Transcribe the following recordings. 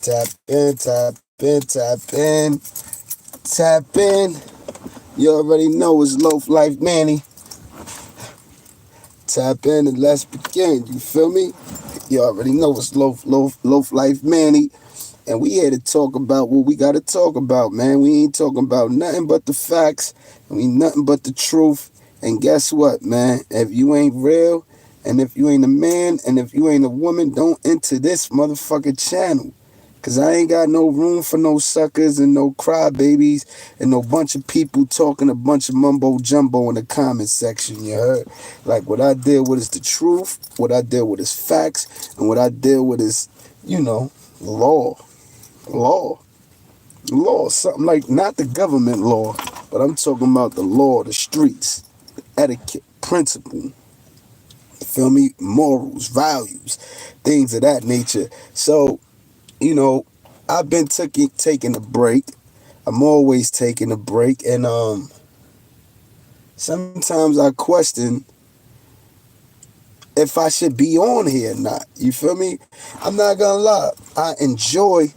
Tap in, tap in, tap in, tap in. You already know it's Loaf Lyfe Manny. Tap in and let's begin. You feel me? You already know it's Loaf Lyfe Manny. And we here to talk about what we got to talk about, man. We ain't talking about nothing but the facts. We nothing but the truth. And guess what, man? If you ain't real, and if you ain't a man, and if you ain't a woman, don't enter this motherfucking channel. Cause I ain't got no room for no suckers and no crybabies and no bunch of people talking a bunch of mumbo jumbo in the comment section, you heard? Like what I deal with is the truth, what I deal with is facts, and what I deal with is, law. Law. Law. Something like not the government law, but I'm talking about the law, the streets, the etiquette, principle. You feel me? Morals, values, things of that nature. So, I've been taking a break. I'm always taking a break, and sometimes I question if I should be on here or not. You feel me? I'm not gonna lie. I enjoy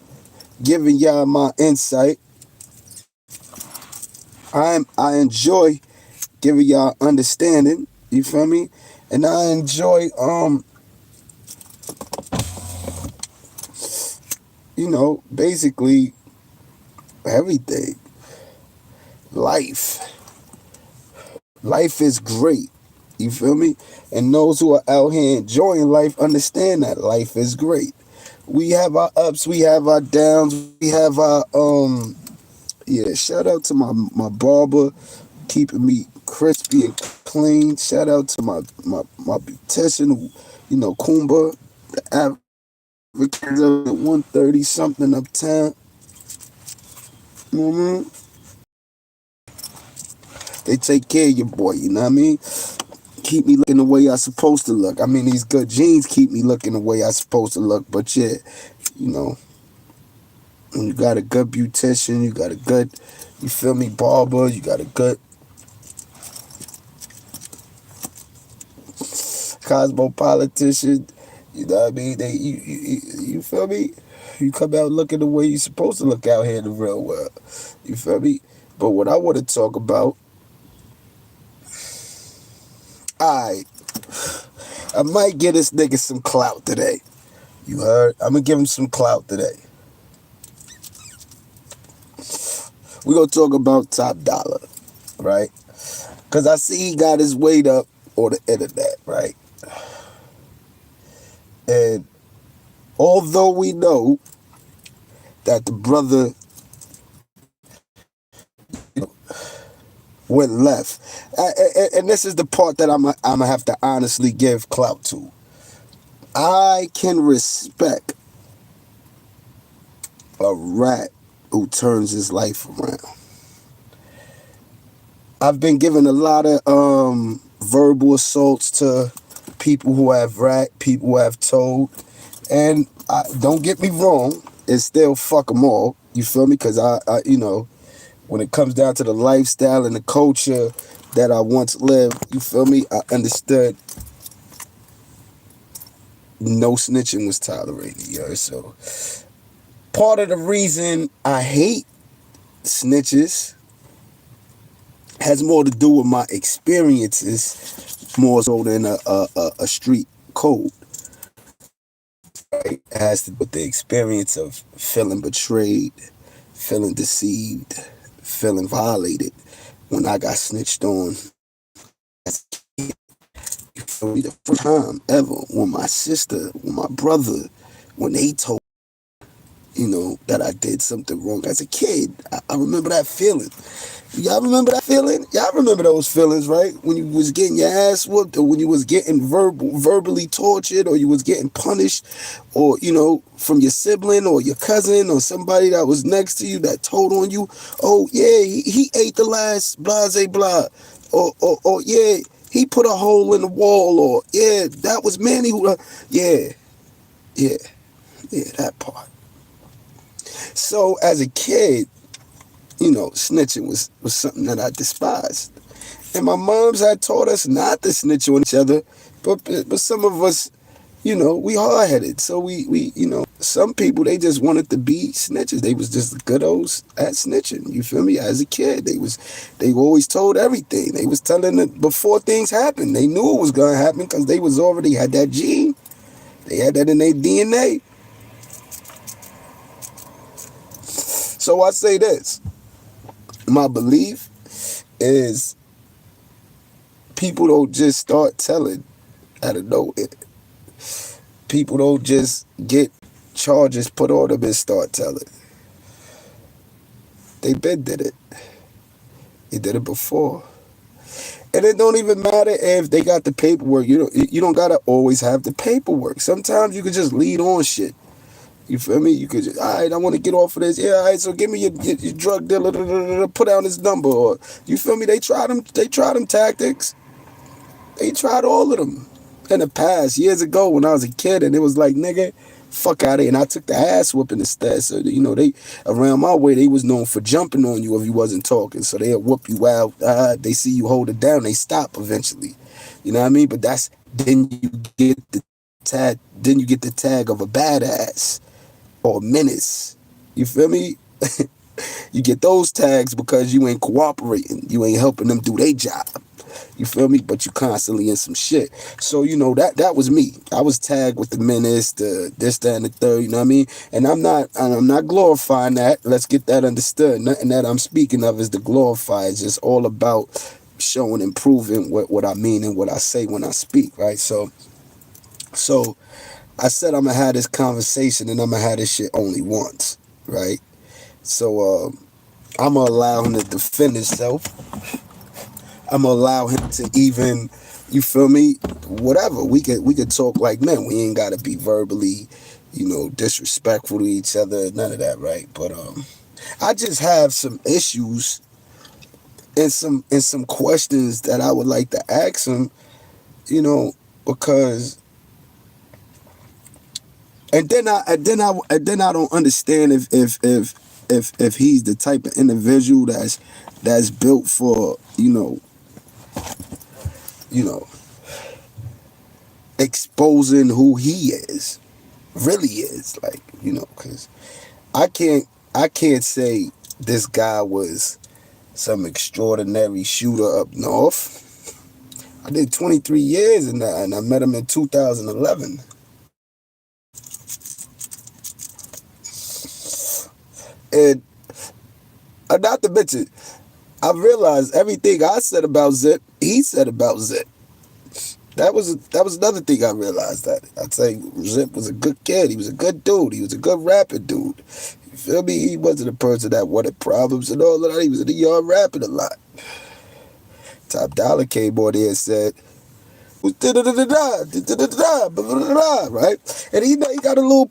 giving y'all my insight. I enjoy giving y'all understanding. You feel me? And I enjoy basically everything. Life. Life is great. You feel me? And those who are out here enjoying life understand that life is great. We have our ups, we have our downs, we have our shout out to my barber keeping me crispy and clean. Shout out to my beautician who, Kumba, the advocate of 130 something uptown. You know what I mean? They take care of your boy, you know what I mean? Keep me looking the way I supposed to look. I mean, these good jeans keep me looking the way I supposed to look. But yeah, you know, when you got a good beautician, you got a good, you feel me, barber, you got a good cosmopolitician, you know what I mean? You feel me? You come out looking the way you supposed to look out here in the real world. You feel me? But what I want to talk about, I might get this nigga some clout today. You heard? I'm gonna give him some clout today. We gonna talk about Top Dollar, right? Cause I see he got his weight up on the internet, right? And although we know that the brother went left, and this is the part that I'm gonna have to honestly give clout to. I can respect a rat who turns his life around. I've been given a lot of verbal assaults to people who have rat, people who have told, and don't get me wrong, it's still fuck them all. You feel me? Because when it comes down to the lifestyle and the culture that I once lived, you feel me? I understood no snitching was tolerated, yo. So part of the reason I hate snitches has more to do with my experiences more so than a street code. Right? It has to do with the experience of feeling betrayed, feeling deceived, feeling violated when I got snitched on as a kid. You feel me? The first time ever when my sister, when my brother, when they told that I did something wrong as a kid. I remember that feeling. Y'all remember that feeling? Y'all remember those feelings, right? When you was getting your ass whooped, or when you was getting verbally tortured, or you was getting punished, or, from your sibling or your cousin or somebody that was next to you that told on you, oh, yeah, he ate the last blase blah, or yeah, he put a hole in the wall, or, yeah, that was Manny who, yeah, that part. So as a kid, snitching was something that I despised. And my moms had taught us not to snitch on each other, but some of us we hard-headed. So we some people, they just wanted to be snitches. They was just good old at snitching. You feel me? As a kid, they always told everything. They was telling it before things happened. They knew it was gonna happen because they was already had that gene. They had that in their DNA. So I say this. My belief is people don't just start telling out of nowhere. People don't just get charges put on them and start telling. They been did it. They did it before. And it don't even matter if they got the paperwork. You don't gotta always have the paperwork. Sometimes you could just lead on shit. You feel me? You could just, all right, I want to get off of this. Yeah, all right, so give me your drug dealer, put down his number. Or, you feel me? They tried them tactics. They tried all of them in the past, years ago when I was a kid, and it was like, nigga, fuck out of here. And I took the ass whooping instead. So, they, around my way, they was known for jumping on you if you wasn't talking. So they'll whoop you out. They see you hold it down, they stop eventually. You know what I mean? But then you get the tag of a badass or a menace. You feel me? You get those tags because you ain't cooperating. You ain't helping them do their job. You feel me? But you constantly in some shit. So, that was me. I was tagged with the menace, the this, that, and the third, you know what I mean? And I'm not glorifying that. Let's get that understood. Nothing that I'm speaking of is to glorify. It's just all about showing and proving what I mean and what I say when I speak, right? So I said I'm gonna have this conversation and I'm gonna have this shit only once, right? So I'm gonna allow him to defend himself. I'm gonna allow him to even, you feel me? Whatever. We could talk like men. We ain't gotta be verbally, disrespectful to each other. None of that, right? But I just have some issues and some questions that I would like to ask him, because. And then I don't understand if he's the type of individual that's built for exposing who he really is, like, because I can't say this guy was some extraordinary shooter up north. I did 23 years in that, and I met him in 2011. And not to mention, I realized everything I said about Zip, he said about Zip. That was another thing I realized, that I'd say Zip was a good kid. He was a good dude. He was a good rapping dude. You feel me? He wasn't a person that wanted problems and all of that. He was in the yard rapping a lot. Top Dollar came on there and said, right? And he got a little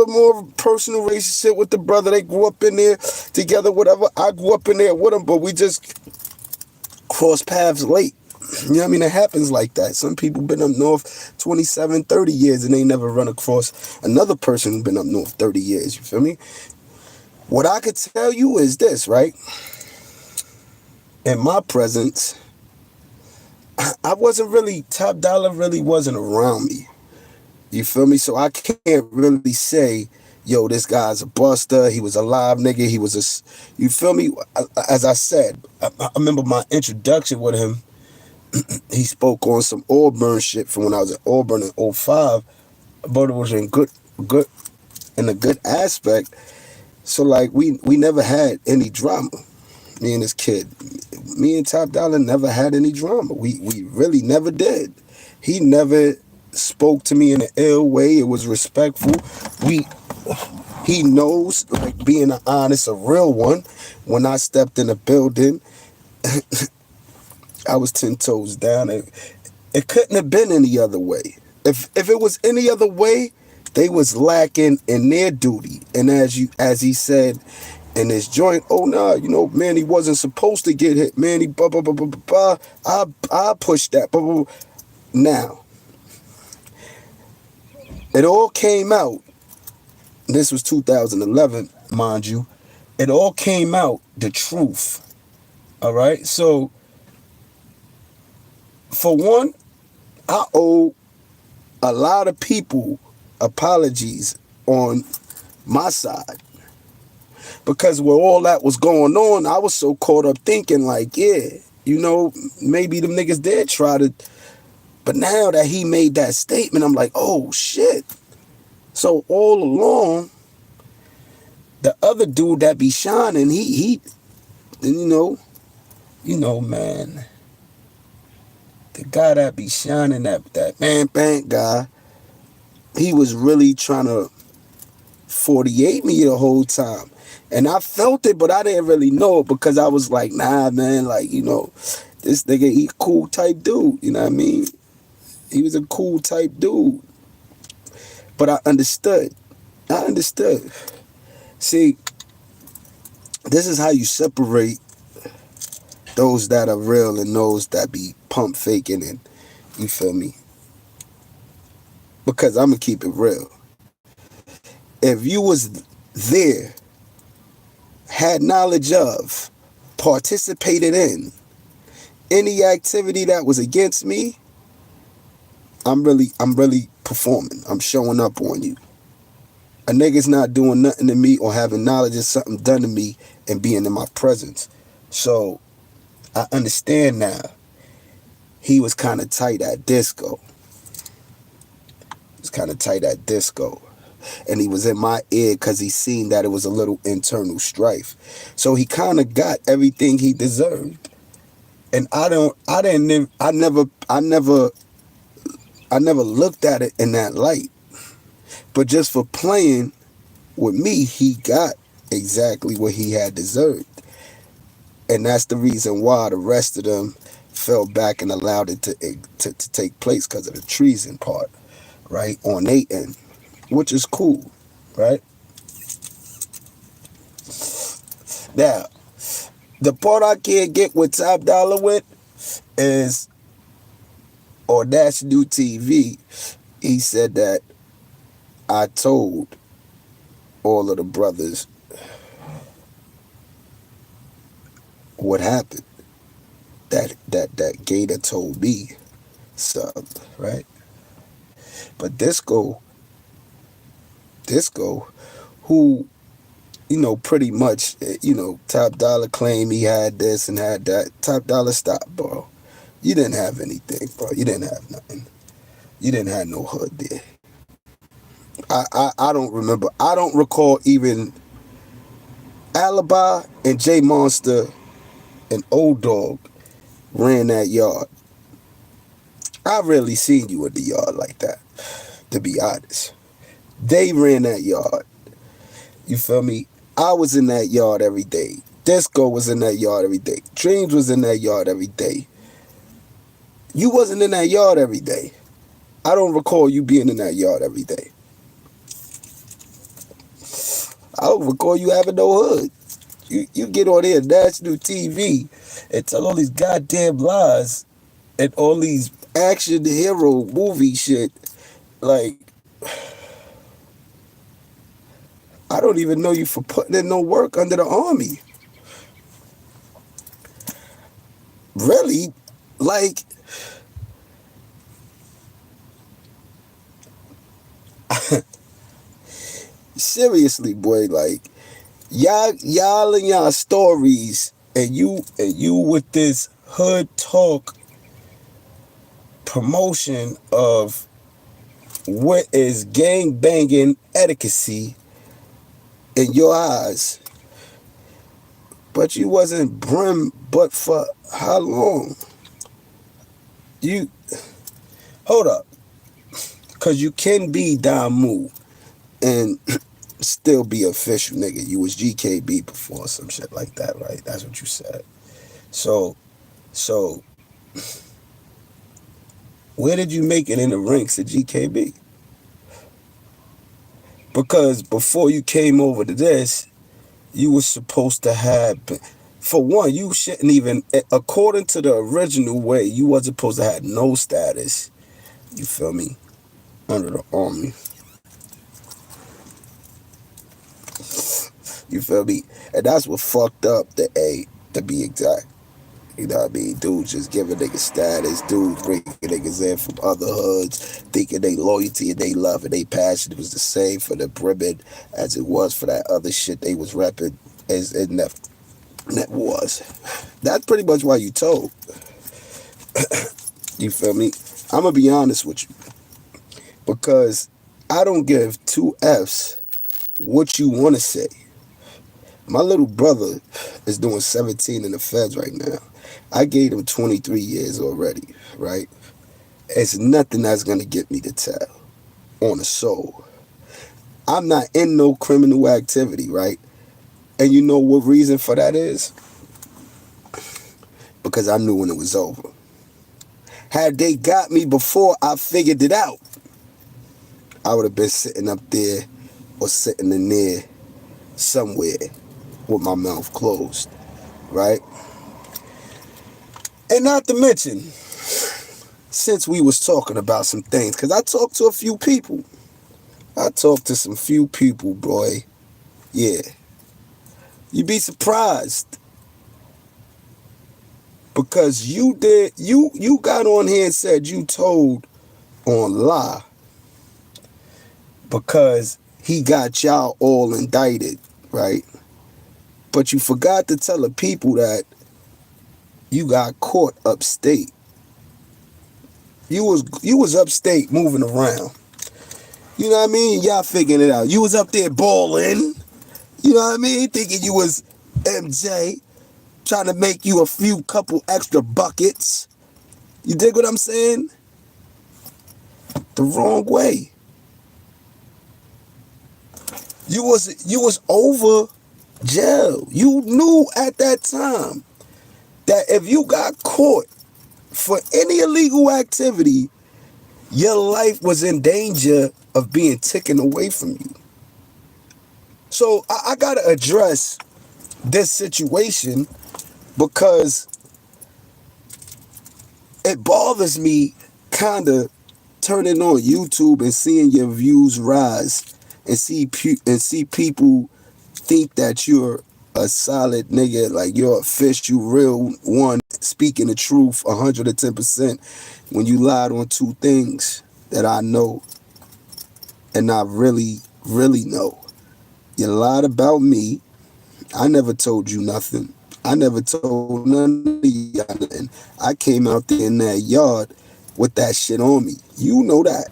more personal relationship with the brother. They grew up in there together, whatever. I grew up in there with him, but we just crossed paths late. You know what I mean? It happens like that. Some people been up north 27, 30 years and they never run across another person who been up north 30 years. You feel me? What I could tell you is this, right? In my presence, I wasn't really, Top Dollar really wasn't around me. You feel me? So I can't really say, yo, this guy's a buster. He was a live nigga. He was you feel me? As I said, I remember my introduction with him. He spoke on some Auburn shit from when I was at Auburn in '05, but it was in a good aspect. So like we never had any drama. Me and this kid, me and Top Dollar never had any drama. We really never did. He never spoke to me in an ill way. It was respectful. He knows, like, being an honest, a real one. When I stepped in the building, I was 10 toes down. It couldn't have been any other way. If it was any other way, they was lacking in their duty. And as he said in this joint, oh nah, man, he wasn't supposed to get hit. Man, he blah blah blah blah blah. I pushed that. Blah, blah, blah. Now, it all came out. This was 2011, mind you. It all came out, the truth. All right. So, for one, I owe a lot of people apologies on my side. Because with all that was going on, I was so caught up thinking like, yeah, maybe them niggas did try to. But now that he made that statement, I'm like, oh shit. So all along, the other dude that be shining, he man, the guy that be shining, that man bank guy, he was really trying to 48 me the whole time. And I felt it, but I didn't really know it because I was like, nah, man, like, this nigga, he cool type dude, you know what I mean? He was a cool type dude. But I understood. See, this is how you separate those that are real and those that be pump faking, and you feel me? Because I'm gonna keep it real. If you was there, had knowledge of, participated in any activity that was against me, I'm really performing. I'm showing up on you. A nigga's not doing nothing to me or having knowledge of something done to me and being in my presence. So I understand now. He was kind of tight at disco. And he was in my ear because he seen that it was a little internal strife. So he kind of got everything he deserved. And I never looked at it in that light. But just for playing with me, he got exactly what he had deserved. And that's the reason why the rest of them fell back and allowed it to take place, because of the treason part, right, on their end, which is cool, right? Now, the part I can't get with Top Dollar with is, or Dash New TV, he said that I told all of the brothers what happened. That Gator told me something, right? But Disco, who, pretty much, Top Dollar claimed he had this and had that. Top Dollar, stop, bro. You didn't have anything, bro. You didn't have nothing. You didn't have no hood there. I don't remember. I don't recall even Alibi and J Monster and Old Dog ran that yard. I rarely seen you in the yard like that, to be honest. They ran that yard. You feel me? I was in that yard every day. Disco was in that yard every day. Dreams was in that yard every day. You wasn't in that yard every day. I don't recall you being in that yard every day. I don't recall you having no hood. You get on there, National TV, and tell all these goddamn lies and all these action hero movie shit. Like, I don't even know you for putting in no work under the army. Really? Like, seriously, boy, like, y'all and y'all stories, and you with this hood talk promotion of what is gang banging etiquette in your eyes, but you wasn't brim but for how long? You hold up, cause you can be Damu and still be official, nigga. You was GKB before, some shit like that, right? That's what you said. So where did you make it in the ranks of GKB? Because before you came over to this, you were supposed to have, for one, you shouldn't even, according to the original way, you wasn't supposed to have no status, you feel me, under the army. You feel me? And that's what fucked up the A, to be exact. You know what I mean? Dudes just giving niggas status. Dudes bringing niggas in from other hoods, thinking they loyalty and they love and they passion was the same for the Bremen as it was for that other shit they was repping as in that was. That's pretty much why you told. You feel me? I'm gonna be honest with you. Because I don't give two F's what you wanna say. My little brother is doing 17 in the feds right now. I gave him 23 years already, right? It's nothing that's gonna get me to tell on the soul. I'm not in no criminal activity, right? And you know what reason for that is? Because I knew when it was over. Had they got me before I figured it out, I would have been sitting up there or sitting in there somewhere with my mouth closed, right? And not to mention, since we was talking about some things, because I talked to a few people. I talked to some few people, boy. Yeah. You'd be surprised. Because you got on here and said you told on lie. Because he got y'all all indicted, right? But you forgot to tell the people that you got caught upstate. You was upstate moving around. You know what I mean? Y'all figuring it out. You was up there balling. You know what I mean? Thinking you was MJ. Trying to make you a few couple extra buckets. You dig what I'm saying? The wrong way. You was over jail. You knew at that time that if you got caught for any illegal activity, your life was in danger of being taken away from you. So I gotta address this situation because it bothers me kind of turning on YouTube and seeing your views rise and see people think that you're a solid nigga, like you're a fish, you real one, speaking the truth 110% when you lied on two things that I know and I really, really know. You lied about me. I never told you nothing. I never told none of y'all nothing. I came out there in that yard with that shit on me. You know that.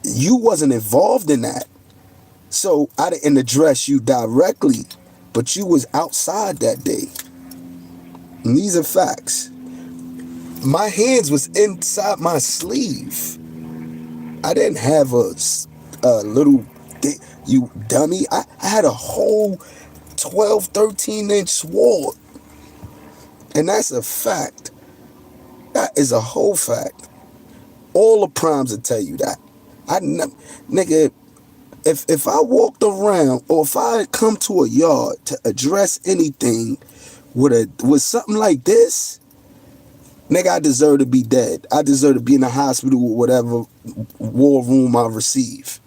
You wasn't involved in that. So I didn't address you directly, but you was outside that day. And these are facts. My hands was inside my sleeve. I didn't have a little, you dummy. I had a whole 12, 13-inch sword. And that's a fact. That is a whole fact. All the primes will tell you that. Nigga, if I walked around or if I had come to a yard to address anything with something like this, nigga, I deserve to be dead. I deserve to be in the hospital or whatever war room I receive.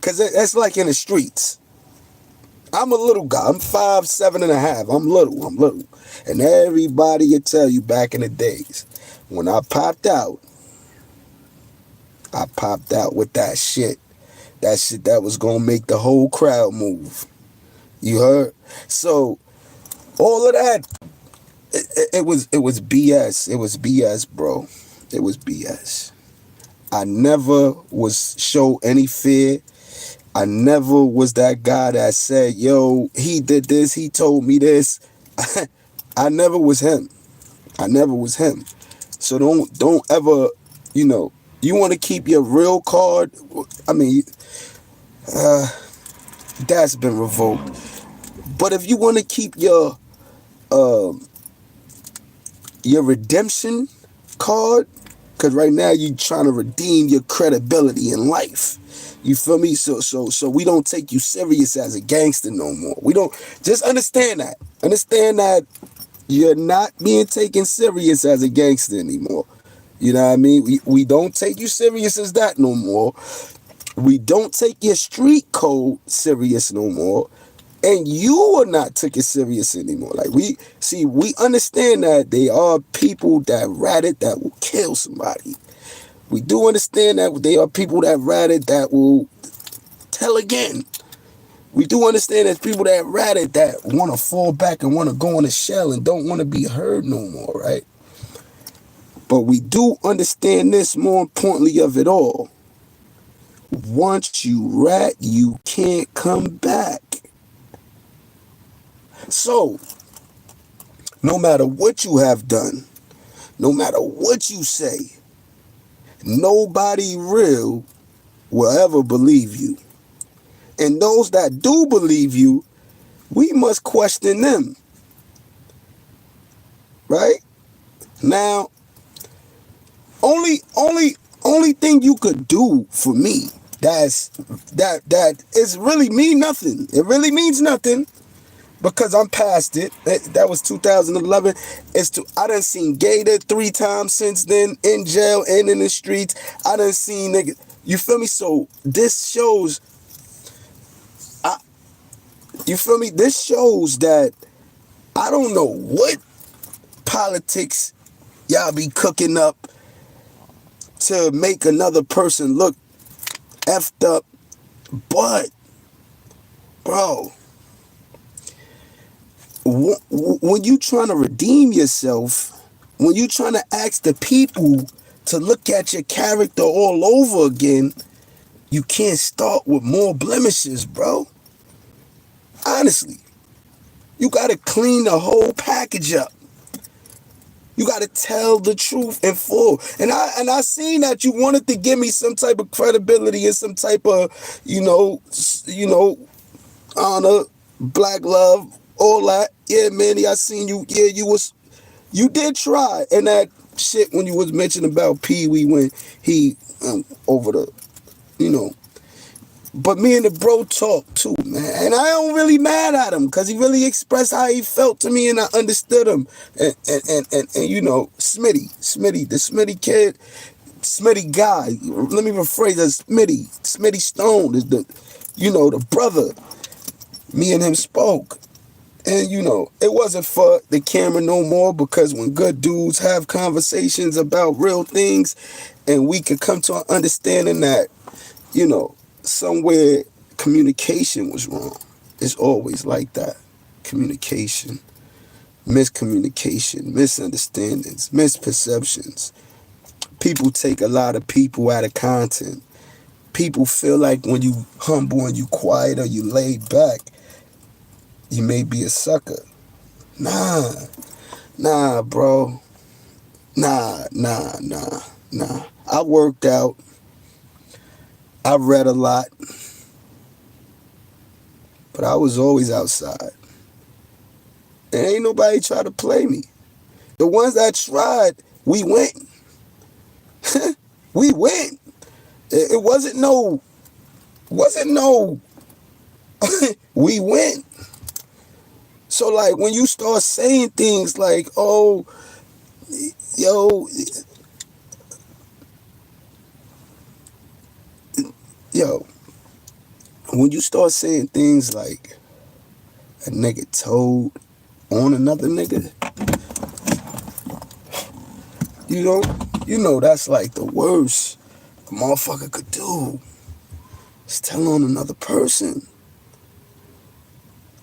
Because that's like in the streets. I'm a little guy. I'm 5'7.5". I'm little. And everybody will tell you back in the days, when I popped out with that shit. That shit that was gonna make the whole crowd move. You heard? So, all of that, it was BS. It was BS, bro. It was BS. I never was show any fear. I never was that guy that said, yo, he did this, he told me this. I never was him. So don't ever, you want to keep your real card. I mean, that's been revoked. But if you want to keep your redemption card, because right now you trying to redeem your credibility in life. You feel me? So we don't take you serious as a gangster no more. We don't. Just understand that. Understand that you're not being taken serious as a gangster anymore. You know what I mean? We don't take you serious as that no more. We don't take your street code serious no more. And you are not took it serious anymore. Like we understand that they are people that ratted that will kill somebody. We do understand that they are people that ratted that will tell again. We do understand there's people that ratted that want to fall back and want to go in a shell and don't want to be heard no more, right? But we do understand this, more importantly of it all. Once you rat, you can't come back. So, no matter what you have done, no matter what you say, nobody real will ever believe you. And those that do believe you, we must question them. Right? Now, only thing you could do for me that is really mean nothing. It really means nothing because I'm past it. That was 2011. I done seen Gator 3 times since then, in jail and in the streets. I done seen niggas. You feel me? So this shows. You feel me? This shows that I don't know what politics y'all be cooking up to make another person look effed up. But, bro, when you trying to redeem yourself, when you trying to ask the people to look at your character all over again, you can't start with more blemishes, bro. Honestly, you got to clean the whole package up. You got to tell the truth in full. And I seen that you wanted to give me some type of credibility and some type of, honor, black love, all that. Yeah, Manny, I seen you. Yeah, you did try. And that shit when you was mentioning about Pee Wee when he over the, But me and the bro talked too, man. And I don't really mad at him because he really expressed how he felt to me and I understood him. And Smitty, the Smitty kid, Smitty guy. Let me rephrase that. Smitty Stone is the brother. Me and him spoke. And it wasn't for the camera no more because when good dudes have conversations about real things and we can come to an understanding that, somewhere communication was wrong. It's always like that. Communication, miscommunication, misunderstandings, misperceptions. People take a lot of people out of content. People feel like when you humble and you quiet or you laid back, you may be a sucker. Nah, bro. Nah. I worked out. I read a lot. But I was always outside. And ain't nobody try to play me. The ones that tried, we went. We went. It wasn't no, we went. So like when you start saying things like, oh, yo, when you start saying things like a nigga told on another nigga, that's like the worst a motherfucker could do. Is tell on another person.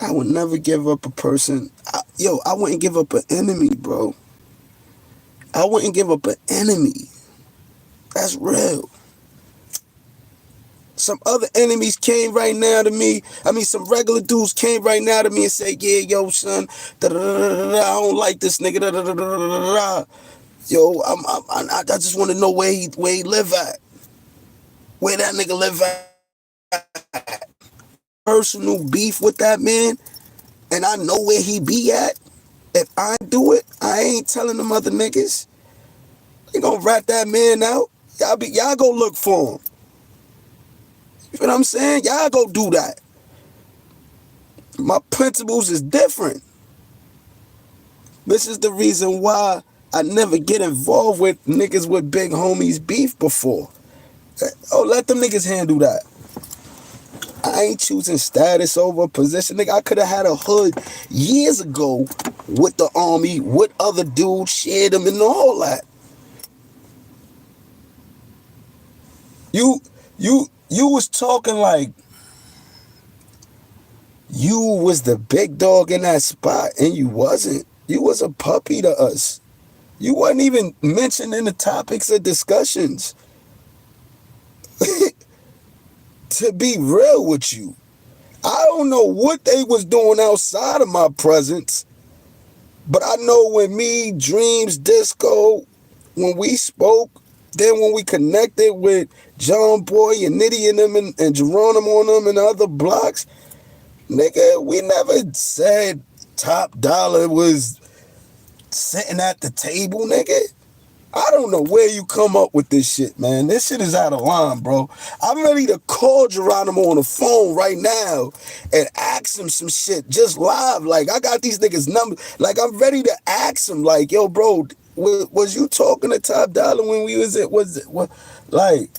I would never give up a person. I wouldn't give up an enemy, bro. I wouldn't give up an enemy. That's real. Some other enemies came right now to me. Some regular dudes came right now to me and say, yeah, yo, son, I don't like this nigga. Yo, I just want to know where he live at. Where that nigga live at. Personal beef with that man, and I know where he be at. If I do it, I ain't telling them other niggas. They gonna rat that man out. Y'all go look for him. You know what I'm saying? Y'all go do that. My principles is different. This is the reason why I never get involved with niggas with big homies beef before. Oh, let them niggas handle that. I ain't choosing status over position. Nigga, I could have had a hood years ago with the army, with other dudes, shared them and all that. You was talking like you was the big dog in that spot, and you wasn't. You was a puppy to us. You wasn't even mentioned in the topics of discussions. To be real with you, I don't know what they was doing outside of my presence, but I know when me, Dreams, Disco, when we spoke, then when we connected with John Boy and Nitty and them and Geronimo on them and other blocks, nigga, we never said Top Dollar was sitting at the table, nigga. I don't know where you come up with this shit, man. This shit is out of line, bro. I'm ready to call Geronimo on the phone right now and ask him some shit just live. Like, I got these niggas' numbers. Like, I'm ready to ask him, like, yo, bro, was you talking to Top Dollar when we was at, what, like,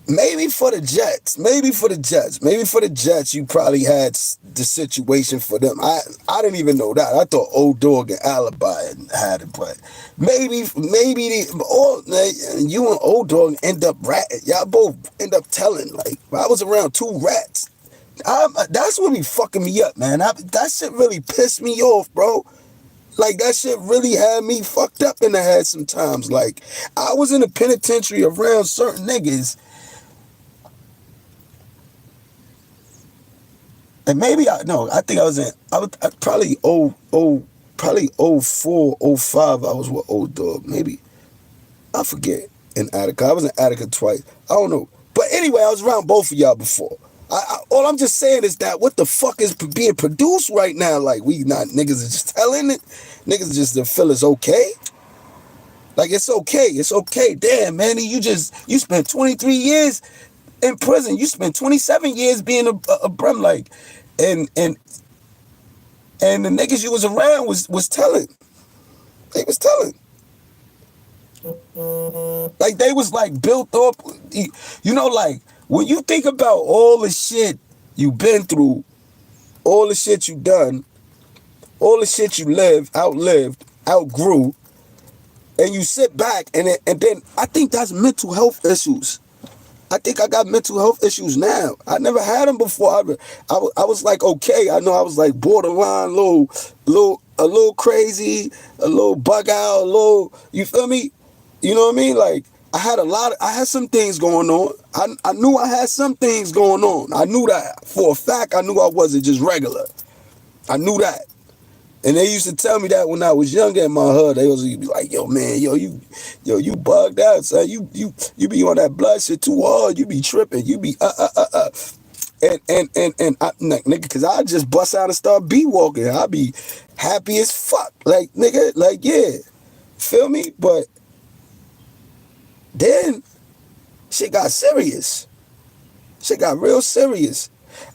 maybe for the Jets. Maybe for the Jets, you probably had the situation for them. I didn't even know that. I thought Old Dog and Alibi had it, but maybe you and Old Dog end up ratting. Y'all both end up telling. Like, I was around two rats. That's what be fucking me up, man. That shit really pissed me off, bro. Like, that shit really had me fucked up in the head sometimes. Like, I was in the penitentiary around certain niggas. And maybe I think I was probably probably 04, 05, I was with Old Dog. Maybe, I forget, in Attica. I was in Attica twice. I don't know. But anyway, I was around both of y'all before. All I'm just saying is that what the fuck is being produced right now? Like, we not, niggas are just telling it. Niggas just feel it's okay. Like, it's okay. Damn, man, you spent 23 years in prison. You spent 27 years being a brum, like, and the niggas you was around was telling. They was telling. Like, they was like built up. You know, like, when you think about all the shit you been through, all the shit you done, all the shit you outlived, outgrew, and you sit back and then I think that's mental health issues. I think I got mental health issues now. I never had them before. I was like, okay, I know I was like borderline, a little crazy, a little bug out, you feel me? You know what I mean? Like, I had some things going on. I knew I had some things going on. I knew that. For a fact, I knew I wasn't just regular. I knew that. And they used to tell me that when I was younger in my hood. They was be like, yo, man, you bugged out, son. You be on that blood shit too hard. You be tripping. You be And I, nigga, cause I just bust out and start beat walking. I be happy as fuck. Like, nigga, like, yeah. Feel me? But then shit got serious. Shit got real serious.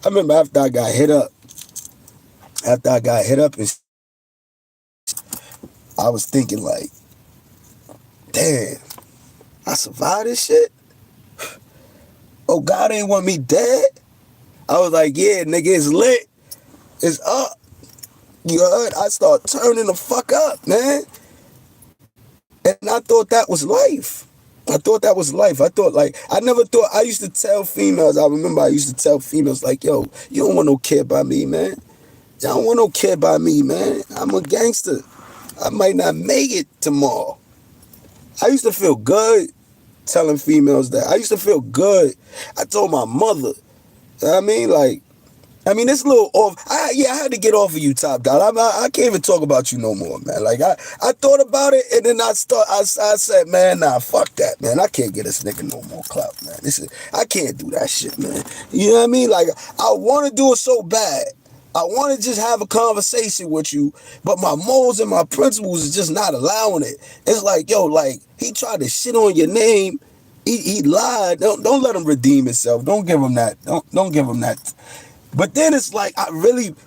I remember after I got hit up and I was thinking like, damn, I survived this shit? Oh, God ain't want me dead? I was like, yeah, nigga, it's lit. It's up. You heard? I start turning the fuck up, man. And I thought that was life. I thought, like, I used to tell females, I remember I used to tell females, like, yo, you don't want no kid by me, man. Y'all don't want no kid by me, man. I'm a gangster. I might not make it tomorrow. I used to feel good telling females that. I used to feel good. I told my mother. You know what I mean? Like, it's a little off. I had to get off of you, Top Dollar. I can't even talk about you no more, man. Like, I thought about it, and then I said, man, nah, fuck that, man. I can't get this nigga no more clout, man. I can't do that shit, man. You know what I mean? Like, I want to do it so bad. I want to just have a conversation with you, but my morals and my principles is just not allowing it. It's like, yo, like, he tried to shit on your name. He lied. Don't let him redeem himself. Don't give him that. Don't give him that. But then it's like,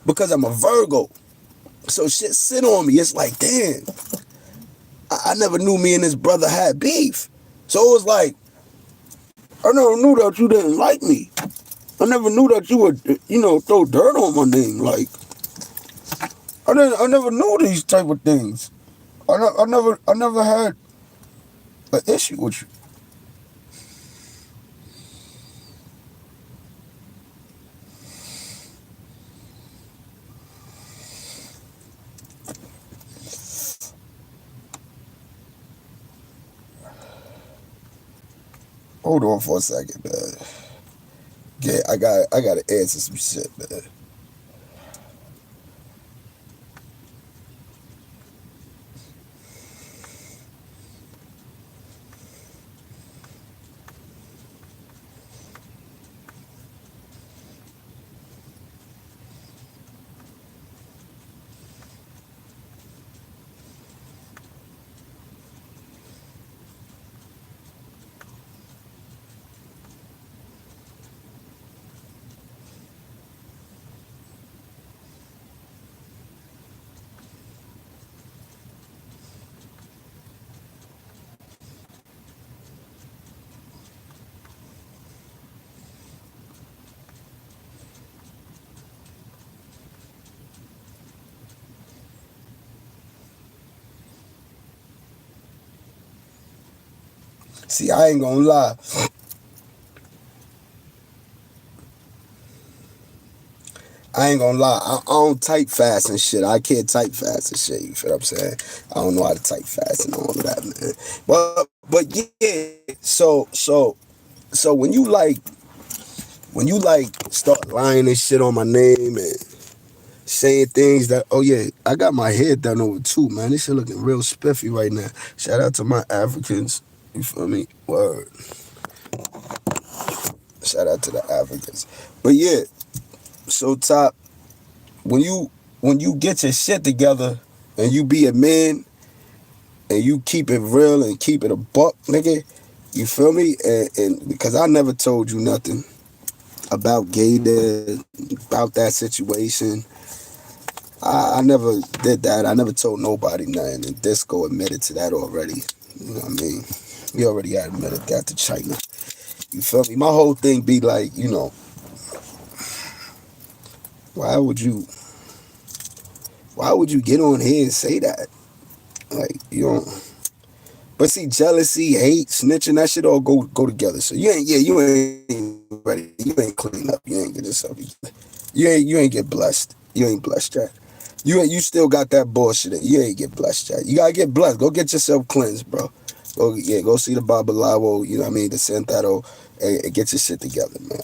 because I'm a Virgo, so shit sit on me. It's like, damn, I never knew me and this brother had beef. So it was like, I never knew that you didn't like me. I never knew that you would, throw dirt on my name. Like, I never knew these type of things. I never had an issue with you. Hold on for a second, man. Yeah, I gotta answer some shit, man. See, I ain't gonna lie. I ain't gonna lie. I don't type fast and shit. I can't type fast and shit. You feel what I'm saying? I don't know how to type fast and all of that, man. But yeah. So when you like start lying and shit on my name and saying things that, oh yeah, I got my hair done over too, man. This shit looking real spiffy right now. Shout out to my Africans. You feel me? Word. Shout out to the Africans. But yeah, so Top, when you get your shit together and you be a man and you keep it real and keep it a buck, nigga, you feel me? And because I never told you nothing about about that situation. I never did that. I never told nobody nothing. And Disco admitted to that already. You know what I mean? We already admitted that to China. You feel me? My whole thing be like, why would you get on here and say that? Like, you don't. But see, jealousy, hate, snitching, that shit all go together. So you ain't ready. You ain't clean up. You ain't get yourself together. You ain't get blessed. You ain't blessed yet. You still got that bullshit. You ain't get blessed yet. You gotta get blessed. Go get yourself cleansed, bro. Go see the Babalawo, you know what I mean, the Santado, and get your shit together, man.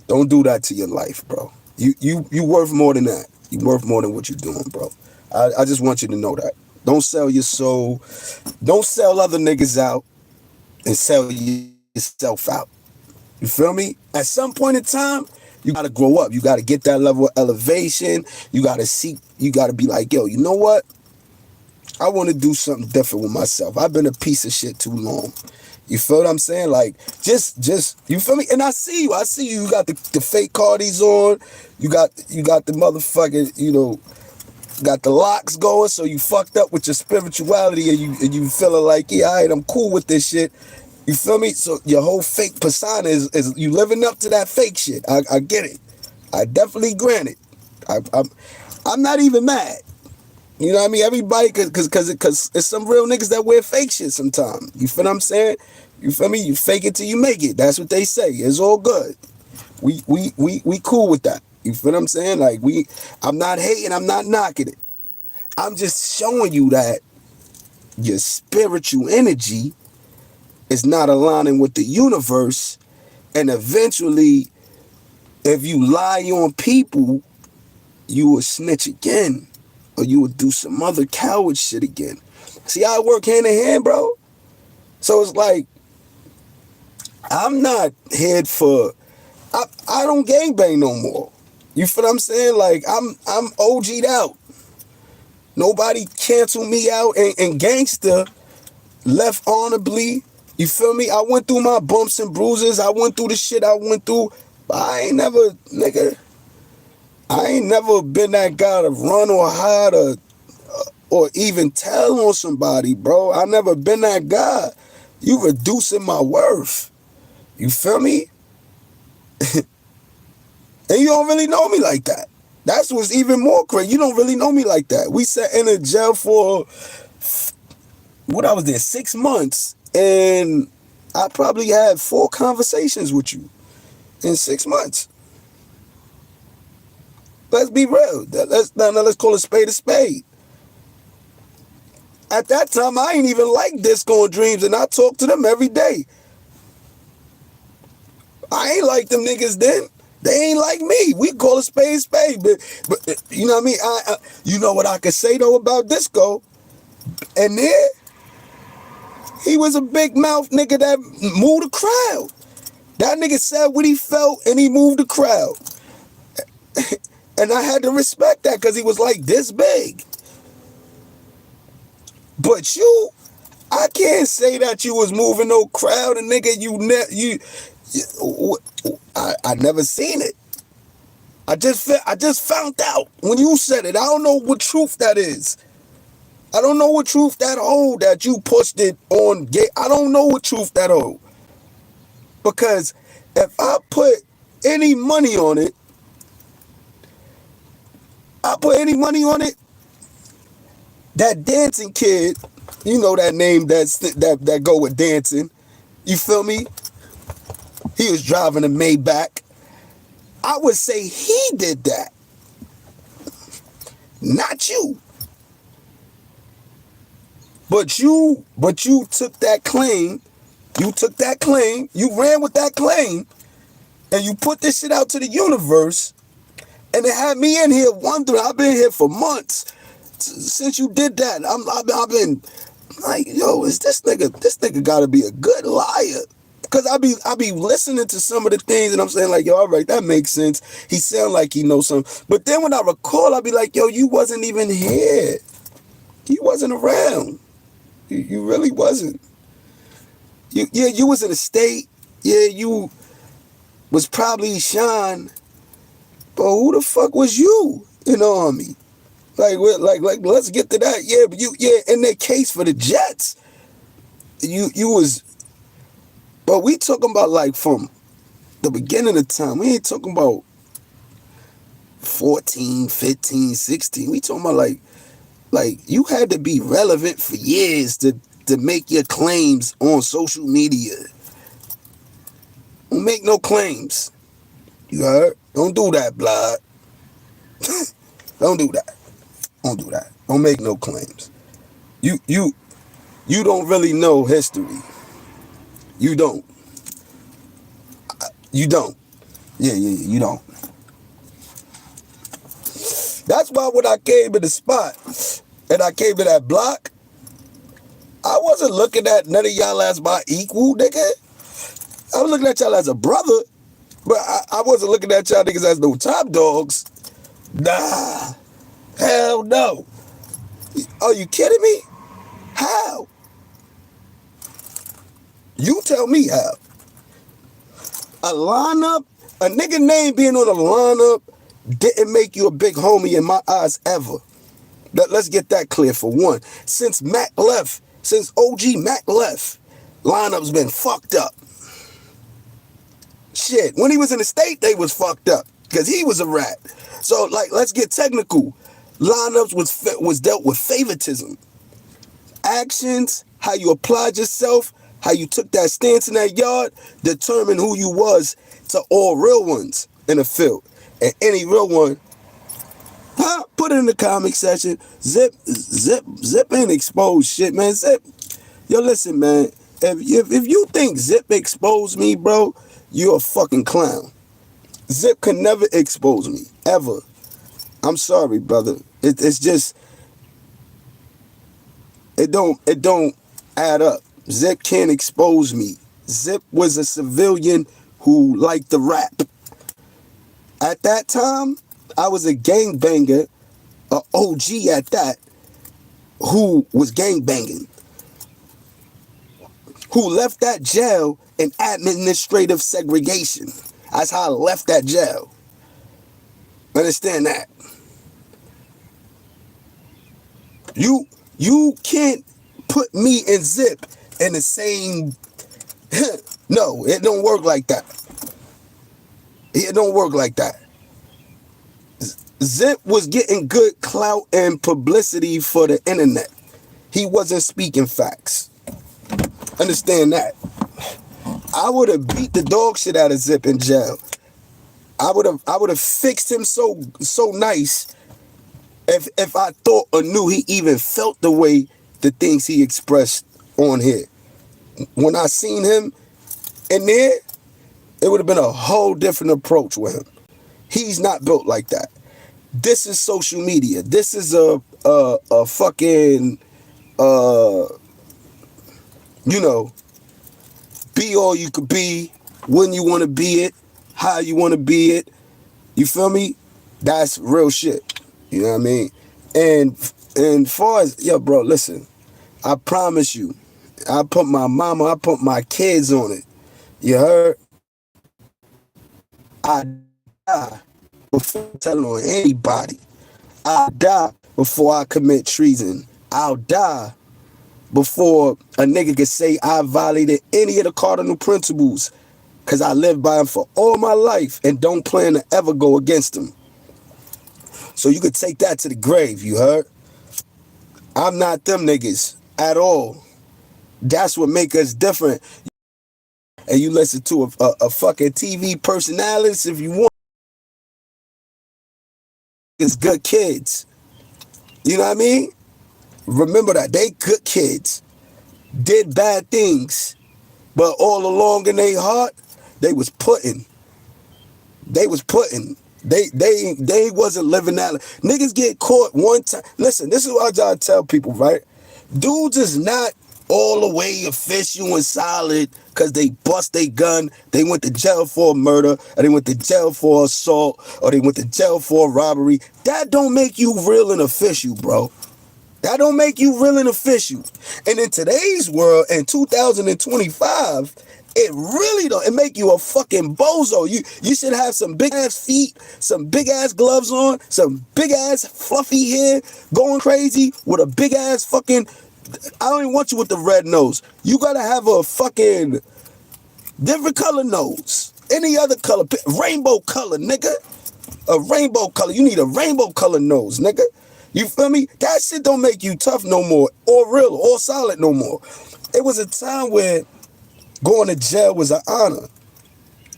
Don't do that to your life, bro. You worth more than that. You worth more than what you're doing, bro. I just want you to know that. Don't sell your soul. Don't sell other niggas out and sell yourself out. You feel me? At some point in time, you gotta grow up. You gotta get that level of elevation. You gotta be like, yo, you know what? I want to do something different with myself. I've been a piece of shit too long. You feel what I'm saying? Like, just you feel me? And I see you. You got the fake Cardis on. You got the motherfucking, got the locks going, so you fucked up with your spirituality and you feeling like, yeah, all right, I'm cool with this shit. You feel me? So your whole fake persona is you living up to that fake shit. I get it. I definitely grant it. I'm not even mad. You know what I mean? Everybody, cause it's some real niggas that wear fake shit sometimes. You feel what I'm saying? You feel me? You fake it till you make it. That's what they say. It's all good. We cool with that. You feel what I'm saying? Like I'm not hating. I'm not knocking it. I'm just showing you that your spiritual energy is not aligning with the universe, and eventually, if you lie on people, you will snitch again, or you would do some other coward shit again. See how I work hand in hand, bro? So it's like, I'm not head for, I don't gangbang no more. You feel what I'm saying? Like, I'm OG'd out. Nobody cancel me out, and gangster left honorably. You feel me? I went through my bumps and bruises. I went through the shit I went through. But I ain't never been that guy to run or hide or even tell on somebody, bro. I never been that guy. You reducing my worth. You feel me? And you don't really know me like that. That's what's even more crazy. You don't really know me like that. We sat in a jail for, what, I was there 6 months, and I probably had 4 conversations with you in 6 months. Let's be real. Let's call a spade a spade. At that time, I ain't even like Disco and Dreams, and I talk to them every day. I ain't like them niggas then. They ain't like me. We call a spade spade. But you know what I mean? You know what I could say, though, about Disco? And there, he was a big mouth nigga that moved the crowd. That nigga said what he felt, and he moved the crowd. And I had to respect that, because he was like this big. But you, I can't say that you was moving no crowd, and nigga, I never seen it. I just found out when you said it. I don't know what truth that is. I don't know what truth that hold, that you pushed it on gay. I don't know what truth that hold. Because if I put any money on it, that dancing kid, you know that name that go with dancing, you feel me? He was driving a Maybach. I would say he did that, not you. But you took that claim. You ran with that claim, and you put this shit out to the universe, and it had me in here wondering. I've been here for months since you did that. I've been like, yo, is this nigga gotta be a good liar? Because I be listening to some of the things, and I'm saying like, yo, all right, that makes sense. He sound like he knows something. But then when I recall, I be like, yo, you wasn't even here. You wasn't around. You really wasn't. You was in a state. Yeah, you was probably Sean. But who the fuck was you in the army? Like, let's get to that. Yeah, but in that case for the Jets, you was. But we talking about like from the beginning of time. We ain't talking about 14, 15, 16. We talking about like you had to be relevant for years to make your claims on social media. Don't make no claims. You heard? Don't do that, blood. Don't do that. Don't do that. Don't make no claims. You don't really know history. You don't. You don't. Yeah, you don't. That's why when I came to the spot and I came to that block, I wasn't looking at none of y'all as my equal, nigga. I was looking at y'all as a brother, but I wasn't looking at y'all niggas as no top dogs. Nah. Hell no. Are you kidding me? How? You tell me how. A lineup, a nigga name being on a lineup didn't make you a big homie in my eyes ever. Let's get that clear for one. Since OG Mac left, lineup's been fucked up. Shit, when he was in the state, they was fucked up because he was a rat. So, like, let's get technical. Lineups was dealt with favoritism. Actions, how you applied yourself, how you took that stance in that yard, determined who you was to all real ones in the field. And any real one, put it in the comment section. Zip ain't exposed shit, man. Zip, yo, listen, man. If you think Zip exposed me, bro, you're a fucking clown. Zip can never expose me, ever. I'm sorry, brother. It's just, it don't add up. Zip can't expose me. Zip was a civilian who liked the rap. At that time, I was a gangbanger, a OG at that, who was gangbanging, who left that jail in administrative segregation. That's how I left that jail. Understand that? You can't put me and Zip in the same. No, it don't work like that. It don't work like that. Zip was getting good clout and publicity for the internet. He wasn't speaking facts. Understand that. I would have beat the dog shit out of Zip in jail. I would have fixed him so nice if I thought or knew he even felt the way the things he expressed on here. When I seen him in there, it would have been a whole different approach with him. He's not built like that. This is social media. This is a fucking you know, be all you could be, when you want to be it, how you want to be it. You feel me? That's real shit. You know what I mean? And far as, yo, bro, listen, I promise you, I put my kids on it. You heard? I die before telling on anybody. I'll die before I commit treason. I'll die before a nigga can say I violated any of the cardinal principles, because I lived by them for all my life and don't plan to ever go against them. So you could take that to the grave, you heard? I'm not them niggas at all. That's what make us different. And you listen to a fucking TV personality if you want. It's good kids. You know what I mean? Remember that. They good kids. Did bad things. But all along in their heart, they was putting. They wasn't living that. Niggas get caught one time. Listen, this is what I try to tell people, right? Dudes is not all the way official and solid because they bust their gun, they went to jail for a murder, or they went to jail for assault, or they went to jail for a robbery. That don't make you real and official, bro. That don't make you real and official. And in today's world, in 2025, it really don't. It make you a fucking bozo. You should have some big ass feet, some big ass gloves on, some big ass fluffy hair, going crazy with a big ass fucking. I don't even want you with the red nose. You gotta have a fucking different color nose. Any other color, rainbow color, nigga. A rainbow color. You need a rainbow color nose, nigga. You feel me? That shit don't make you tough no more, or real, or solid no more. It was a time where going to jail was an honor.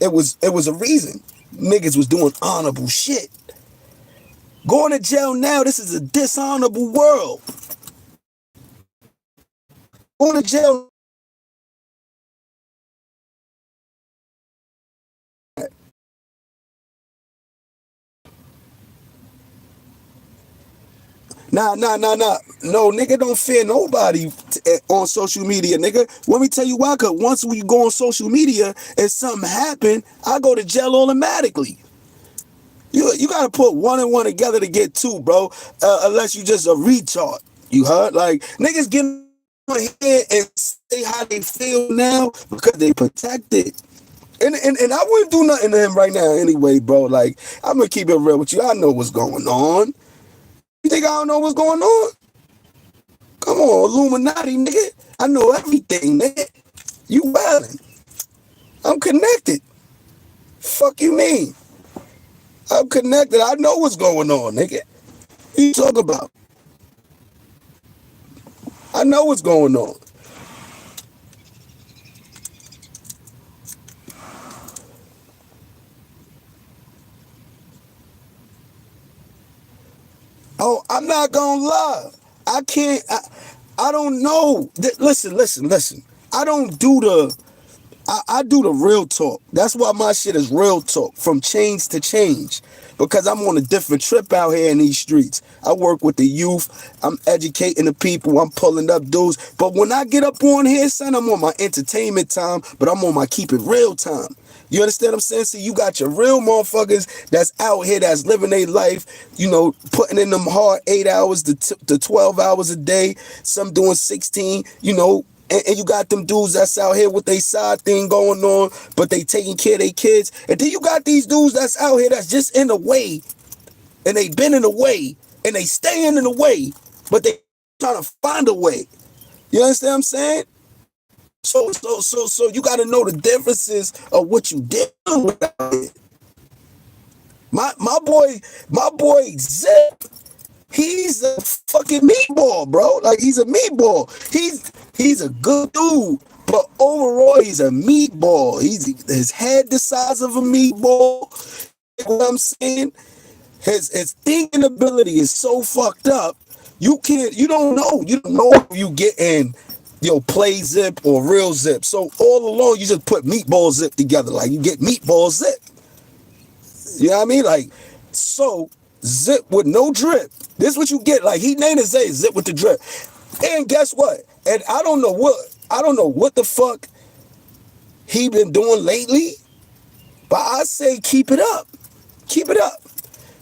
It was a reason. Niggas was doing honorable shit. Going to jail now, this is a dishonorable world. Going to jail. Nah. No, nigga, don't fear nobody on social media, nigga. Let me tell you why, because once we go on social media and something happen, I go to jail automatically. You gotta put one and one together to get two, bro. Unless you just a retard. You heard? Like, niggas get on here and say how they feel now because they protected. And I wouldn't do nothing to him right now anyway, bro. Like, I'm gonna keep it real with you. I know what's going on. You think I don't know what's going on? Come on, Illuminati, nigga. I know everything, nigga. You wildin'. I'm connected. Fuck you mean? I'm connected. I know what's going on, nigga. What you talking about? I know what's going on. Oh, I'm not gonna lie. I can't. I don't know. Listen. I don't do the. I do the real talk. That's why my shit is real talk, from change to change. Because I'm on a different trip out here in these streets. I work with the youth. I'm educating the people. I'm pulling up dudes. But when I get up on here, son, I'm on my entertainment time, but I'm on my keep it real time. You understand what I'm saying? See, you got your real motherfuckers that's out here, that's living their life, you know, putting in them hard 8 hours to 12 hours a day. Some doing 16, you know. And you got them dudes that's out here with their side thing going on, but they taking care of their kids. And then you got these dudes that's out here that's just in the way, and they been in the way, and they staying in the way, but they trying to find a way. You understand what I'm saying? So you got to know the differences of what you dealing with out here. My boy Zip, he's a fucking meatball, bro. Like, he's a meatball. He's a good dude, but overall he's a meatball. His head the size of a meatball. You know what I'm saying? His thinking ability is so fucked up. You don't know if you get in, play Zip or real Zip. So all along you just put meatball Zip together. Like, you get meatball Zip. You know what I mean? Like, so Zip with no drip. This is what you get. Like, he named his A Zip with the drip. And guess what? And I don't know what the fuck he been doing lately, but I say keep it up. Keep it up.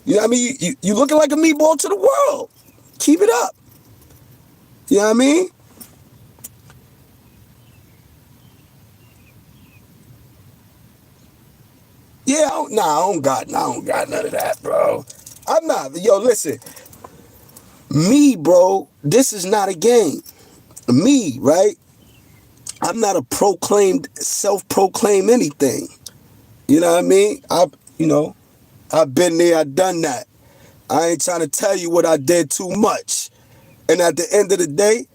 You know what I mean? You looking like a meatball to the world. Keep it up. You know what I mean? Yeah, I don't got none of that, bro. I'm not. Yo, listen. Me, bro, this is not a game. Me, right? I'm not a self-proclaimed anything. You know what I mean? I've been there, I've done that. I ain't trying to tell you what I did too much. And at the end of the day,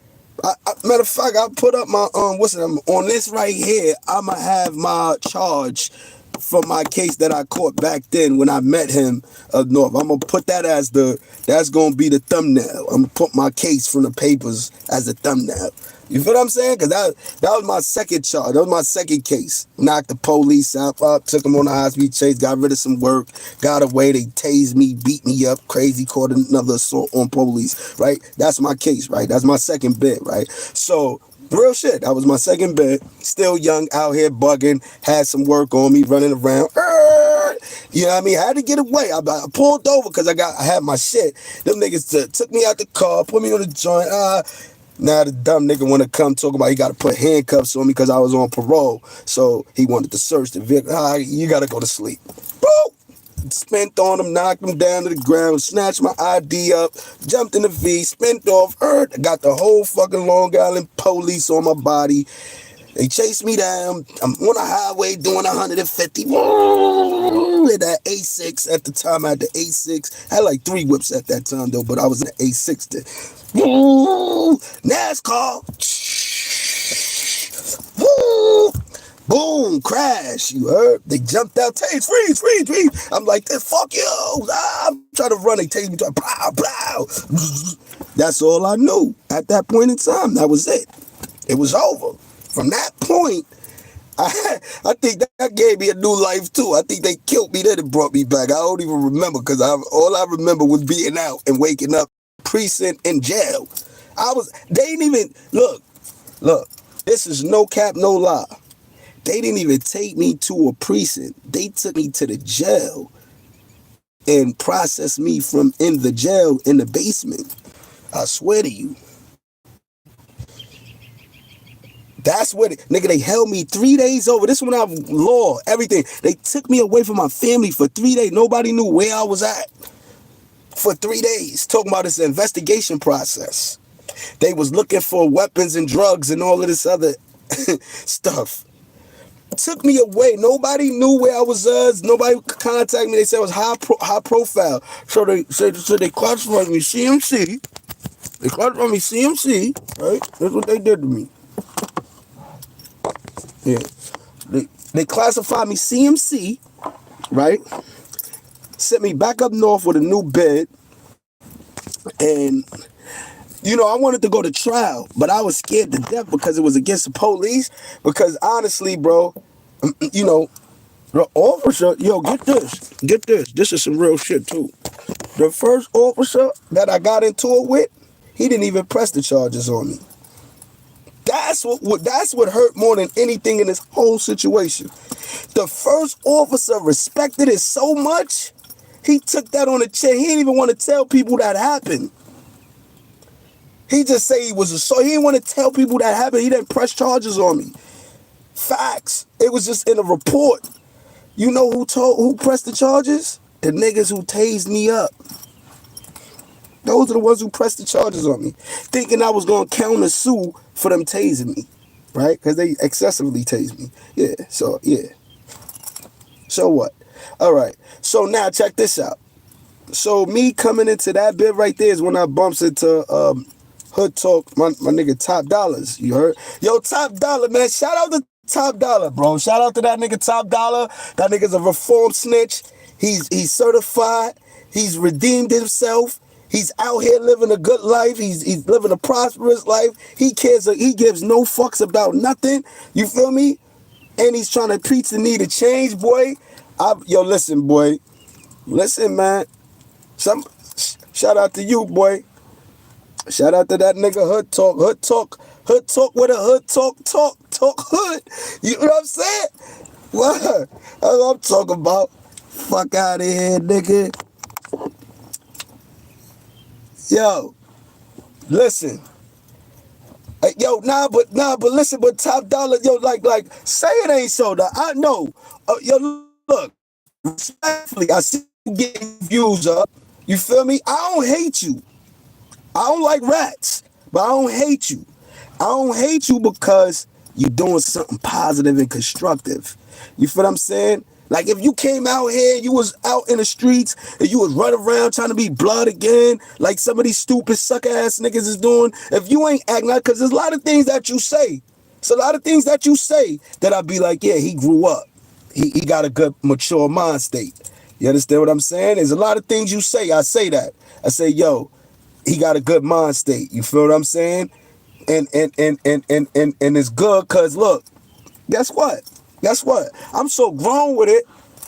matter of fact, I put up my on this right here. I'ma have my charge from my case that I caught back then when I met him up north. I'm gonna put that that's gonna be the thumbnail. I'm gonna put my case from the papers as a thumbnail. You feel what I'm saying? Because that was my second charge. That was my second case. Knocked the police out, took them on a high-speed chase, got rid of some work, got away. They tased me, beat me up, crazy, caught another assault on police, right? That's my case, right? That's my second bit, right? So, real shit. That was my second bit. Still young, out here bugging, had some work on me, running around. You know what I mean? I had to get away. I pulled over because I had my shit. Them niggas took me out the car, put me on the joint. Now the dumb nigga want to come talk about he got to put handcuffs on me because I was on parole. So he wanted to search the vehicle. You got to go to sleep. Boop! Spent on him, knocked him down to the ground, snatched my ID up, jumped in the V, spent off, got the whole fucking Long Island police on my body. They chased me down. I'm on a highway doing 150. With that A6 at the time. I had the A6. I had like 3 whips at that time though, but I was in the A6 then. NASCAR. Boom, crash. You heard? They jumped out. Tase, freeze. I'm like, fuck you. I'm trying to run. They tase me. Blah, blah. That's all I knew at that point in time. That was it. It was over. From that point, I think that gave me a new life too. I think they killed me then and brought me back. I don't even remember because all I remember was being out and waking up precinct in jail. They didn't even, look, this is no cap, no lie. They didn't even take me to a precinct. They took me to the jail and processed me from in the jail in the basement. I swear to you. That's what they held me 3 days over. This one I have law, everything. They took me away from my family for 3 days. Nobody knew where I was at for 3 days. Talking about this investigation process. They was looking for weapons and drugs and all of this other stuff. Took me away. Nobody knew where I was. Nobody contacted me. They said it was high profile. So they classified me CMC. They classified me CMC. Right? That's what they did to me. Yeah, they classified me CMC, right? Sent me back up north with a new bed, and I wanted to go to trial, but I was scared to death because it was against the police. Because honestly, bro, the officer, get this. This is some real shit too. The first officer that I got into it with, he didn't even press the charges on me. That's what hurt more than anything in this whole situation. The first officer respected it so much, he took that on the chin. He didn't even want to tell people that happened. He just say he was he didn't want to tell people that happened. He didn't press charges on me. Facts. It was just in a report. You know who pressed the charges? The niggas who tased me up. Those are the ones who pressed the charges on me, thinking I was going to counter sue for them tasing me, right? Because they excessively tased me. Yeah, so what? All right. So now check this out. So me coming into that bit right there is when I bumps into Hood Talk, my nigga Top Dollars. You heard? Yo, Top Dollar, man. Shout out to Top Dollar, bro. Shout out to that nigga Top Dollar. That nigga's a reformed snitch. He's certified. He's redeemed himself. He's out here living a good life. He's living a prosperous life. He cares. He gives no fucks about nothing. You feel me? And he's trying to preach the need to change, boy. Yo, listen, boy. Listen, man. Shout out to you, boy. Shout out to that nigga Hood Talk with a talk hood. You know what I'm saying? What? That's what I'm talking about. Fuck out of here, nigga. Yo, listen. Yo, but listen, but Top Dollar, yo, like, say it ain't so. I know. Yo, look, respectfully, I see you getting views up. You feel me? I don't hate you. I don't like rats, but I don't hate you. I don't hate you because you're doing something positive and constructive. You feel what I'm saying? Like if you came out here, you was out in the streets, and you was running around trying to be blood again, like some of these stupid sucker ass niggas is doing. If you ain't acting like, because there's a lot of things that you say. It's a lot of things that you say that I'd be like, yeah, he grew up. He got a good mature mind state. You understand what I'm saying? There's a lot of things you say. I say that. I say, yo, he got a good mind state. You feel what I'm saying? And it's good because look, guess what? I'm so grown with it.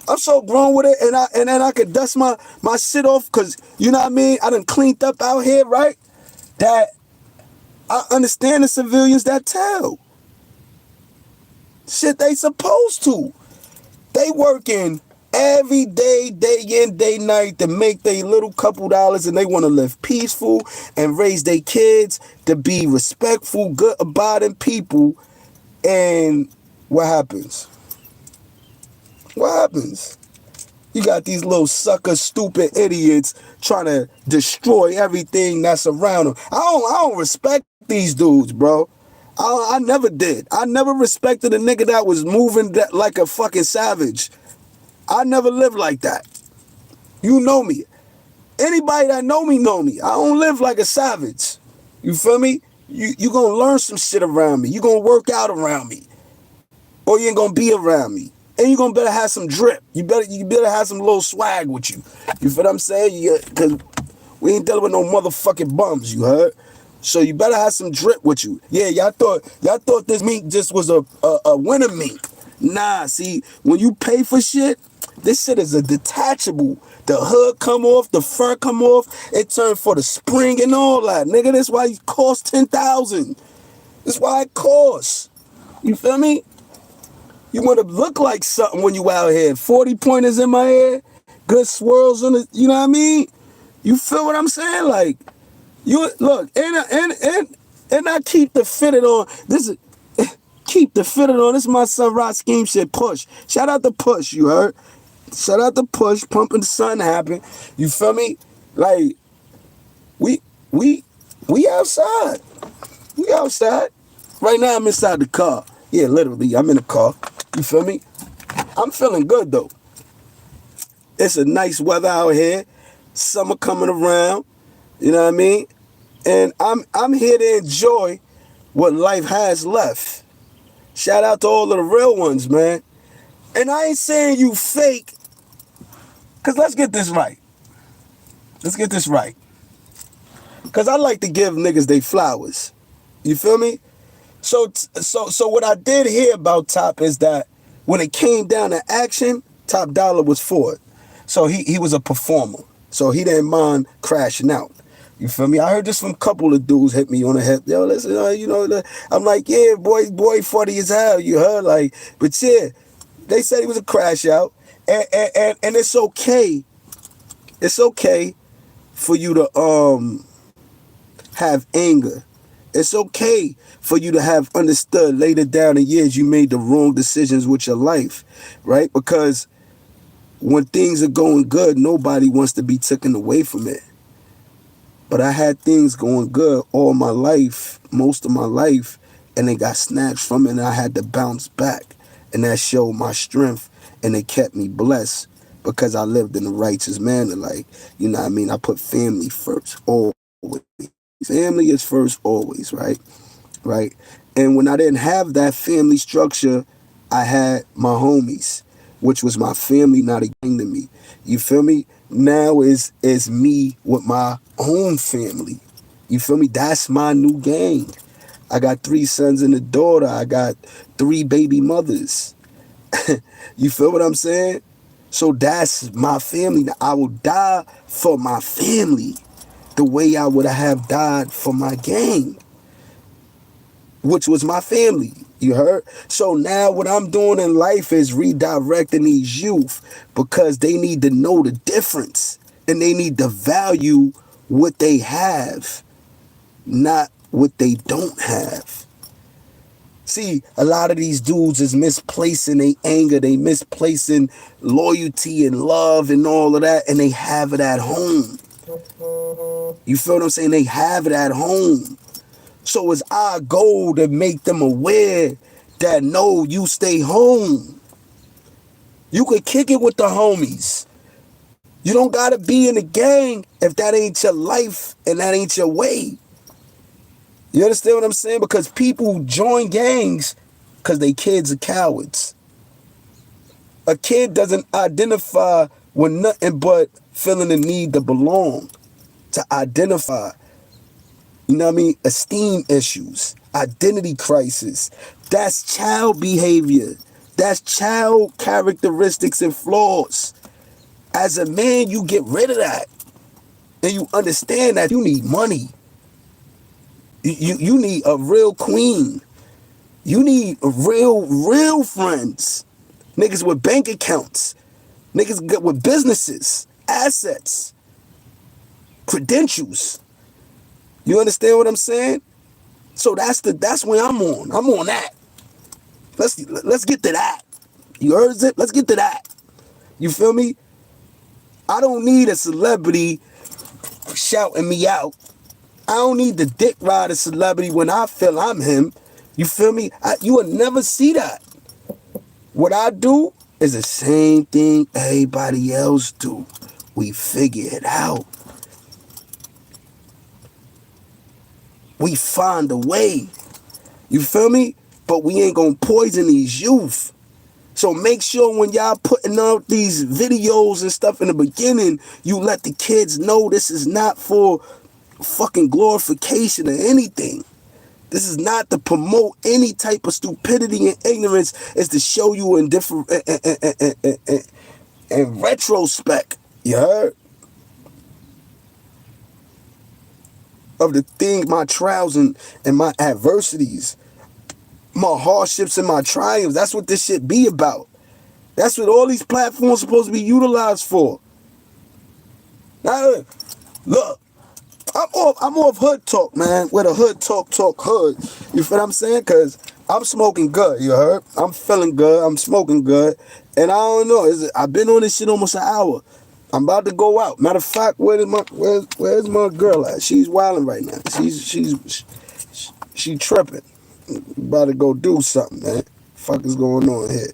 And then I could dust my shit off because, you know what I mean? I done cleaned up out here, right? That I understand the civilians that tell. Shit they supposed to. They working every day, day in, day night to make their little couple dollars, and they want to live peaceful and raise their kids to be respectful, good, abiding people. And what happens? You got these little sucker, stupid idiots trying to destroy everything that's around them. I don't respect these dudes, bro. I never did. I never respected a nigga that was moving like a fucking savage. I never lived like that. You know me. Anybody that know me know me. I don't live like a savage. You feel me? You gonna learn some shit around me. You gonna work out around me. Or you ain't gonna be around me. And you gonna better have some drip. You better have some little swag with you. You feel what I'm saying? Cause we ain't dealing with no motherfucking bums, you heard? So you better have some drip with you. Yeah, y'all thought this mink just was a winter mink. Nah, see, when you pay for shit, this shit is a detachable. The hood come off, the fur come off, it turned for the spring and all that. Nigga, that's why it costs $10,000. That's why it costs. You feel me? You want to look like something when you out here. 40 pointers in my hair, good swirls on it, you know what I mean? You feel what I'm saying? Like, you look, and I keep the fitted on. Keep the fitted on. This is my son Rod Scheme shit. Push. Shout out to Push, you heard? Shout out to Push. Pumping the sun happen. You feel me? Like, we outside. We outside. Right now I'm inside the car. Yeah, literally, I'm in the car. You feel me? I'm feeling good though. It's a nice weather out here. Summer coming around. You know what I mean? And I'm here to enjoy what life has left. Shout out to all of the real ones, man. And I ain't saying you fake, because let's get this right. Because I like to give niggas they flowers. You feel me? So what I did hear about Top is that when it came down to action, Top Dollar was for it. So he was a performer. So he didn't mind crashing out. You feel me? I heard this from a couple of dudes hit me on the head. Yo, listen, I'm like, yeah, boy, funny as hell. You heard? Like, but yeah, they said he was a crash out. And it's okay. It's okay for you to have anger. It's okay for you to have understood later down in years you made the wrong decisions with your life, right? Because when things are going good, nobody wants to be taken away from it. But I had things going good all my life, most of my life, and they got snatched from it, and I had to bounce back. And that showed my strength, and it kept me blessed. because I lived in a righteous manner. Like, you know what I mean? I put family first, always. Family is first, always, right? Right? And when I didn't have that family structure, I had my homies, which was my family, not a gang to me. You feel me? Now is me with my own family. You feel me? That's my new gang. I got 3 sons and a daughter. I got 3 baby mothers. You feel what I'm saying? So that's my family. I will die for my family the way I would have died for my gang, which was my family. You heard? So now what I'm doing in life is redirecting these youth because they need to know the difference and they need to value what they have, not what they don't have. See, a lot of these dudes is misplacing their anger, they misplacing loyalty and love and all of that, and they have it at home. You feel what I'm saying? They have it at home. So it's our goal to make them aware that no, you stay home. You could kick it with the homies. You don't gotta be in the gang if that ain't your life and that ain't your way. You understand what I'm saying? Because people join gangs because they kids are cowards. A kid doesn't identify with nothing but feeling the need to belong, to identify. You know what I mean? Esteem issues, identity crisis. That's child behavior. That's child characteristics and flaws. As a man, you get rid of that. And you understand that you need money. You need a real queen. You need real friends. Niggas with bank accounts. Niggas with businesses, assets, credentials. You understand what I'm saying? So that's where I'm on. I'm on that. Let's get to that. You heard it? Let's get to that. You feel me? I don't need a celebrity shouting me out. I don't need the dick ride a celebrity when I feel I'm him. You feel me? You will never see that. What I do is the same thing everybody else do. We figure it out. We find a way. You feel me? But we ain't gonna poison these youth. So make sure when y'all putting out these videos and stuff in the beginning, you let the kids know this is not for fucking glorification or anything. This is not to promote any type of stupidity and ignorance. It's to show you in different in retrospect. You heard? Of the thing, my trials and my adversities, my hardships and my triumphs. That's what this shit be about. That's what all these platforms supposed to be utilized for. Now, look, I'm off hood talk, man. Where the hood talk hood. You feel what I'm saying? Cause I'm smoking good, you heard? I'm feeling good, I'm smoking good. And I don't know, I've been on this shit almost an hour. I'm about to go out. Matter of fact, where's my girl at? She's wilding right now. She tripping. About to go do something, man. Fuck is going on here?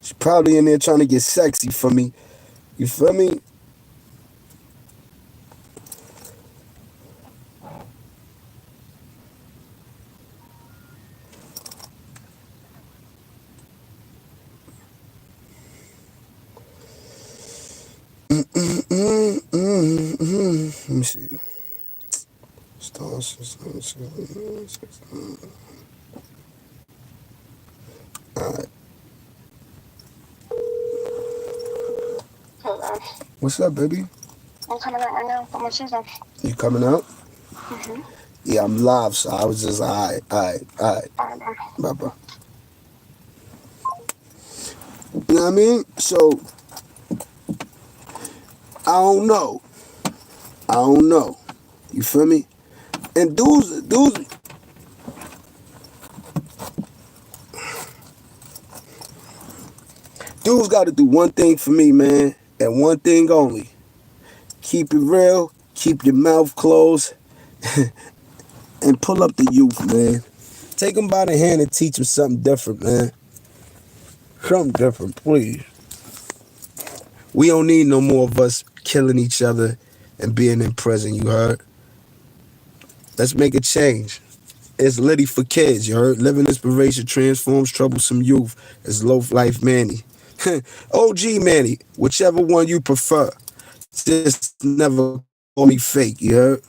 She's probably in there trying to get sexy for me. You feel me? Let me see. Alright. Hello. What's up, baby? I'm coming out right now. Put my shoes on. You coming out? Mm-hmm. Yeah, I'm live, so I was just alright. Bye-bye. You know what I mean? So, I don't know. You feel me? And dudes got to do one thing for me, man, and one thing only. Keep it real, keep your mouth closed, and pull up the youth, man. Take them by the hand and teach them something different, man. Something different, please. We don't need no more of us killing each other and being in prison, you heard? Let's make a change. It's Liddy for kids, you heard? Living inspiration transforms troublesome youth. It's Loaf Lyfe Manny. OG Manny, whichever one you prefer. Just never call me fake, you heard?